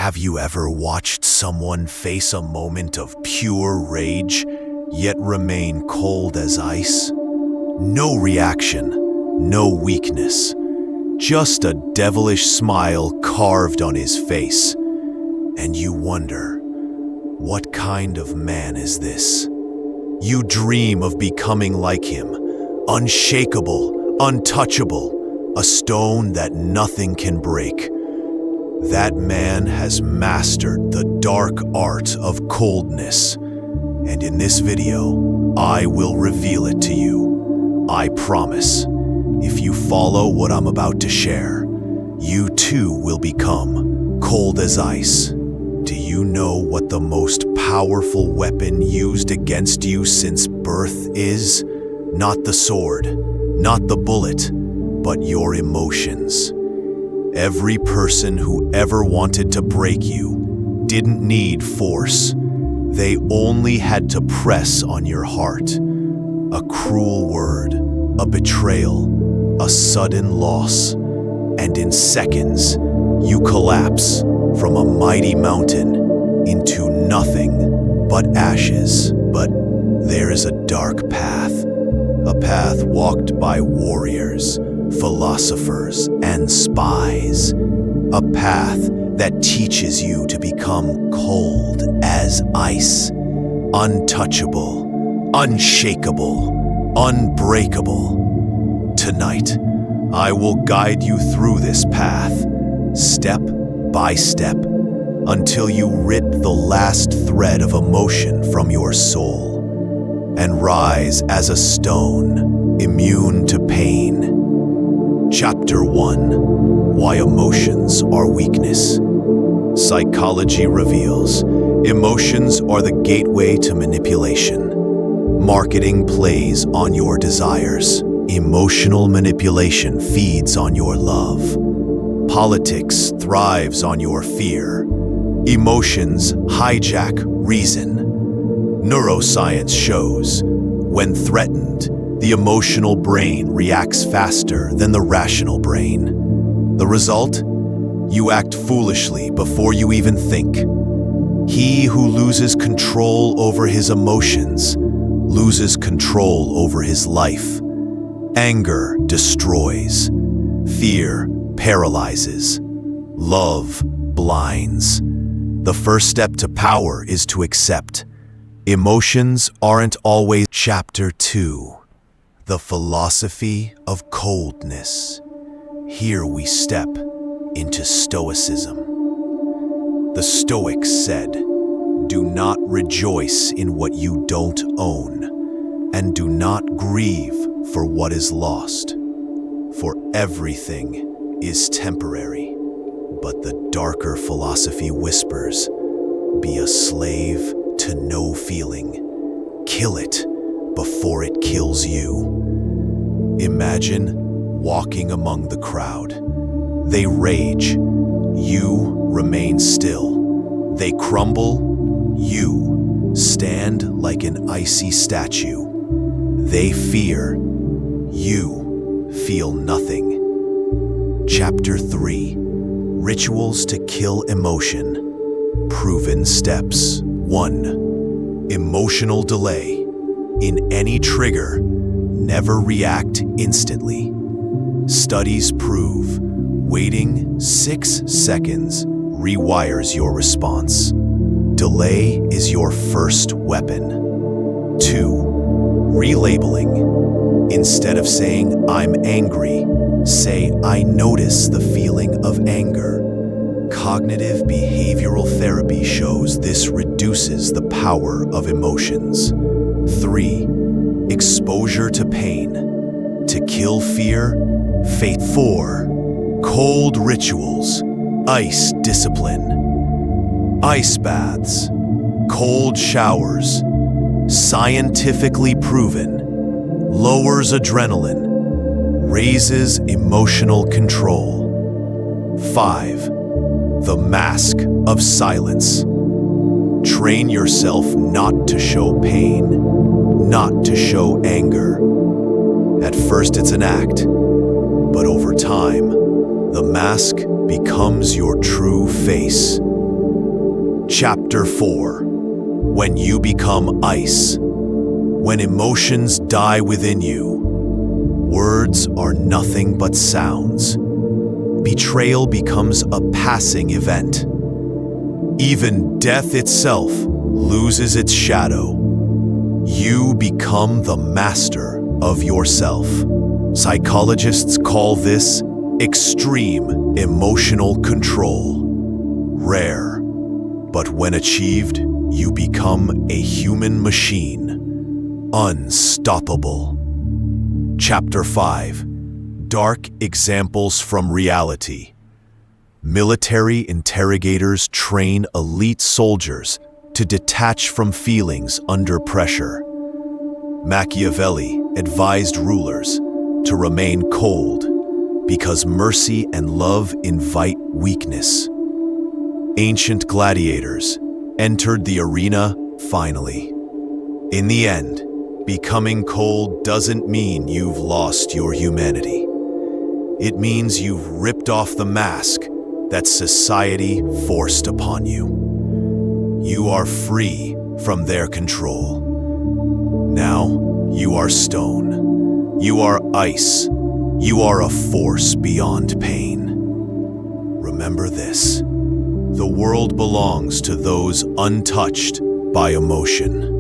Have you ever watched someone face a moment of pure rage, yet remain cold as ice? No reaction, no weakness, just a devilish smile carved on his face. And you wonder, what kind of man is this? You dream of becoming like him, unshakable, untouchable, a stone that nothing can break. That man has mastered the dark art of coldness, and in this video, I will reveal it to you. I promise, if you follow what I'm about to share, you too will become cold as ice. Do you know what the most powerful weapon used against you since birth is? Not the sword, not the bullet, but your emotions. Every person who ever wanted to break you didn't need force. They only had to press on your heart. A cruel word, a betrayal, a sudden loss, and in seconds, you collapse from a mighty mountain into nothing but ashes. But there is a dark path, a path walked by warriors, philosophers, and spies. A path that teaches you to become cold as ice, untouchable, unshakable, unbreakable. Tonight, I will guide you through this path, step by step, until you rip the last thread of emotion from your soul and rise as a stone, immune to pain. Chapter 1: Why Emotions Are Weakness. Psychology reveals emotions are the gateway to manipulation. Marketing plays on your desires. Emotional manipulation feeds on your love. Politics thrives on your fear. Emotions hijack reason. Neuroscience shows when threatened, the emotional brain reacts faster than the rational brain. The result? You act foolishly before you even think. He who loses control over his emotions loses control over his life. Anger destroys. Fear paralyzes. Love blinds. The first step to power is to accept. Emotions aren't always. Chapter 2: The Philosophy of Coldness. Here we step into Stoicism. The Stoics said, "Do not rejoice in what you don't own, and do not grieve for what is lost. For everything is temporary." But the darker philosophy whispers, "Be a slave to no feeling. Kill it before it kills you." Imagine walking among the crowd. They rage. You remain still. They crumble. You stand like an icy statue. They fear. You feel nothing. Chapter 3: Rituals to Kill Emotion. Proven Steps. 1. Emotional delay. In any trigger, never react instantly. Studies prove waiting 6 seconds rewires your response. Delay is your first weapon. 2. Relabeling. Instead of saying, "I'm angry," say, "I notice the feeling of anger." Cognitive behavioral therapy shows this reduces the power of emotions. 3. Exposure to pain. To kill fear, faith. 4. Cold rituals. Ice discipline. Ice baths. Cold showers. Scientifically proven. Lowers adrenaline. Raises emotional control. 5. The mask of silence. Train yourself not to show pain, not to show anger. At first it's an act, but over time, the mask becomes your true face. Chapter 4. When you become ice. When emotions die within you, words are nothing but sounds. Betrayal becomes a passing event. Even death itself loses its shadow. You become the master of yourself. Psychologists call this extreme emotional control. Rare, but when achieved, you become a human machine. Unstoppable. Chapter 5. Dark examples from reality. Military interrogators train elite soldiers to detach from feelings under pressure. Machiavelli advised rulers to remain cold because mercy and love invite weakness. Ancient gladiators entered the arena finally. In the end, becoming cold doesn't mean you've lost your humanity. It means you've ripped off the mask that society forced upon you. You are free from their control. Now you are stone. You are ice. You are a force beyond pain. Remember this: the world belongs to those untouched by emotion.